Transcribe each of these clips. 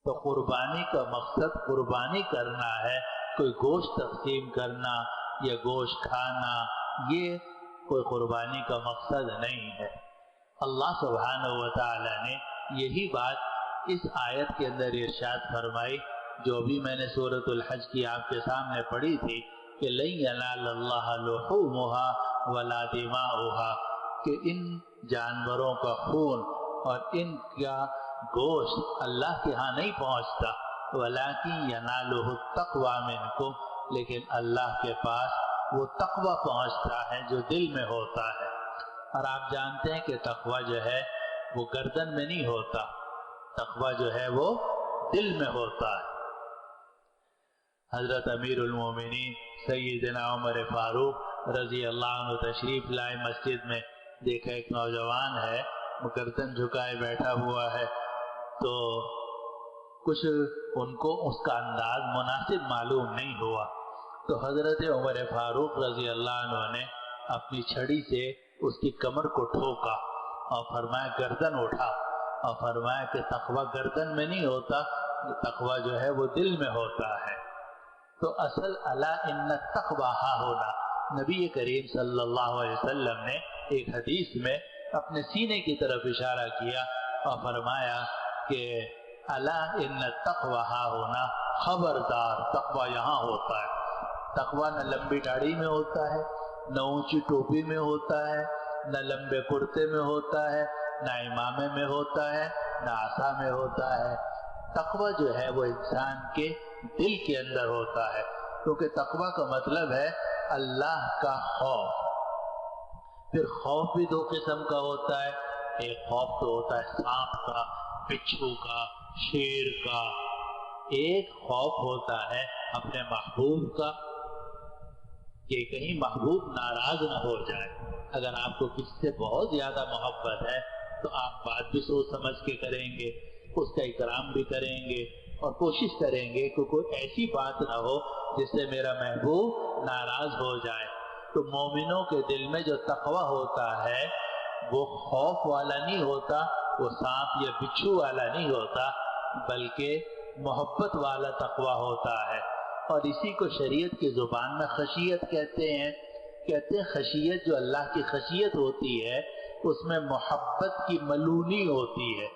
تو قربانی کا مقصد قربانی کرنا ہے، کوئی گوشت تقسیم کرنا یا گوشت کھانا یہ کوئی قربانی کا مقصد نہیں ہے۔ اللہ سبحانہ و تعالی نے یہی بات اس آیت کے اندر ارشاد فرمائی جو بھی میں نے سورۃ الحج کی آپ کے سامنے پڑھی تھی کہ لن ینال اللہ لحومها ولا دماؤها، کہ ان جانوروں کا خون اور ان کا گوشت اللہ کے ہاں نہیں پہنچتا، ولکن ینالہ التقوی منکم، لیکن اللہ کے پاس وہ تقوی پہنچتا ہے جو دل میں ہوتا ہے۔ اور آپ جانتے ہیں کہ تقوی جو ہے وہ گردن میں نہیں ہوتا، تقوی جو ہے وہ دل میں ہوتا ہے۔ حضرت امیر المومنین سیدنا عمر فاروق رضی اللہ عنہ تشریف لائے مسجد میں، دیکھا ایک نوجوان ہے وہ گردن جھکائے بیٹھا ہوا ہے، تو کچھ ان کو اس کا انداز مناسب معلوم نہیں ہوا، تو حضرت عمر فاروق رضی اللہ عنہ نے اپنی چھڑی سے اس کی کمر کو ٹھوکا اور فرمایا گردن اٹھا، اور فرمایا کہ تقوی گردن میں نہیں ہوتا، تقوی جو ہے وہ دل میں ہوتا ہے۔ تو اصل الا ان التقوی ہا ہونا، نبی کریم صلی اللہ علیہ وسلم نے ایک حدیث میں اپنے سینے کی طرف اشارہ کیا اور فرمایا کہ الا ان التقوی ہا ہونا، خبردار تقوی یہاں ہوتا ہے۔ تقوی نہ لمبی داڑھی میں ہوتا ہے، نہ اونچی ٹوپی میں ہوتا ہے، نہ لمبے کرتے میں ہوتا ہے، نہ امامے میں ہوتا ہے، نہ عصا میں ہوتا ہے۔ تقوی جو ہے وہ انسان کے دل کے اندر ہوتا ہے، کیونکہ تقوی کا مطلب ہے اللہ کا خوف۔ پھر خوف بھی دو قسم کا ہوتا ہے، ایک خوف تو ہوتا ہے سانپ کا، بچھو کا، شیر کا، ایک خوف ہوتا ہے اپنے محبوب کا کہ کہیں محبوب ناراض نہ ہو جائے۔ اگر آپ کو کسی سے بہت زیادہ محبت ہے تو آپ بات بھی سوچ سمجھ کے کریں گے، اس کا اکرام بھی کریں گے اور کوشش کریں گے کہ کوئی ایسی بات نہ ہو جس سے میرا محبوب ناراض ہو جائے۔ تو مومنوں کے دل میں جو تقوی ہوتا ہے وہ خوف والا نہیں ہوتا، وہ سانپ یا بچھو والا نہیں ہوتا، بلکہ محبت والا تقوی ہوتا ہے۔ اور اسی کو شریعت کی زبان میں خشیت کہتے ہیں۔ کہتے ہیں خشیت جو اللہ کی خشیت ہوتی ہے اس میں محبت کی ملونی ہوتی ہے،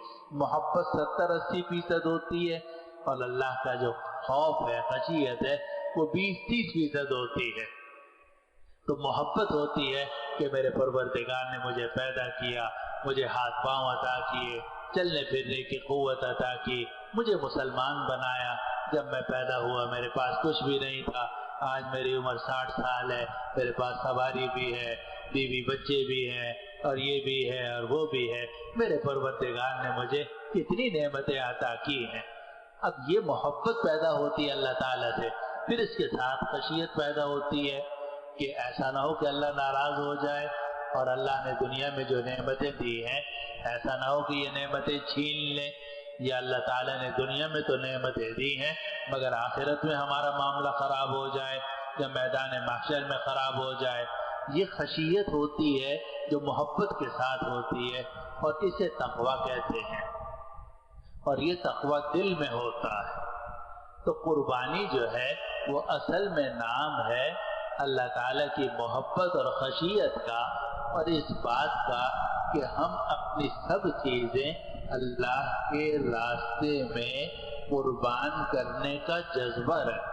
محبت 70-80% ہوتی ہے، اور اللہ کا جو خوف ہے خشیت ہے وہ 20-30% ہوتی ہے۔ تو محبت ہوتی ہے کہ میرے پروردگار نے مجھے پیدا کیا، مجھے ہاتھ پاؤں عطا کیے، چلنے پھرنے کی قوت عطا کی، مجھے مسلمان بنایا۔ جب میں پیدا ہوا میرے پاس کچھ بھی نہیں تھا، آج میری عمر 60 سال ہے، میرے پاس سواری بھی ہے، بیوی بچے بھی ہیں، اور یہ بھی ہے اور وہ بھی ہے۔ میرے پروردگار نے مجھے کتنی نعمتیں عطا کی ہیں۔ اب یہ محبت پیدا ہوتی ہے اللہ تعالیٰ سے، پھر اس کے ساتھ خشیت پیدا ہوتی ہے کہ ایسا نہ ہو کہ اللہ ناراض ہو جائے، اور اللہ نے دنیا میں جو نعمتیں دی ہیں ایسا نہ ہو کہ یہ نعمتیں چھین لیں، یا اللہ تعالیٰ نے دنیا میں تو نعمتیں دی ہیں مگر آخرت میں ہمارا معاملہ خراب ہو جائے یا میدان محشر میں خراب ہو جائے۔ یہ خشیت ہوتی ہے جو محبت کے ساتھ ہوتی ہے، اور اسے تقوی کہتے ہیں، اور یہ تقوی دل میں ہوتا ہے۔ تو قربانی جو ہے وہ اصل میں نام ہے اللہ تعالیٰ کی محبت اور خشیت کا، اور اس بات کا کہ ہم اپنی سب چیزیں اللہ کے راستے میں قربان کرنے کا جذبہ رکھیں۔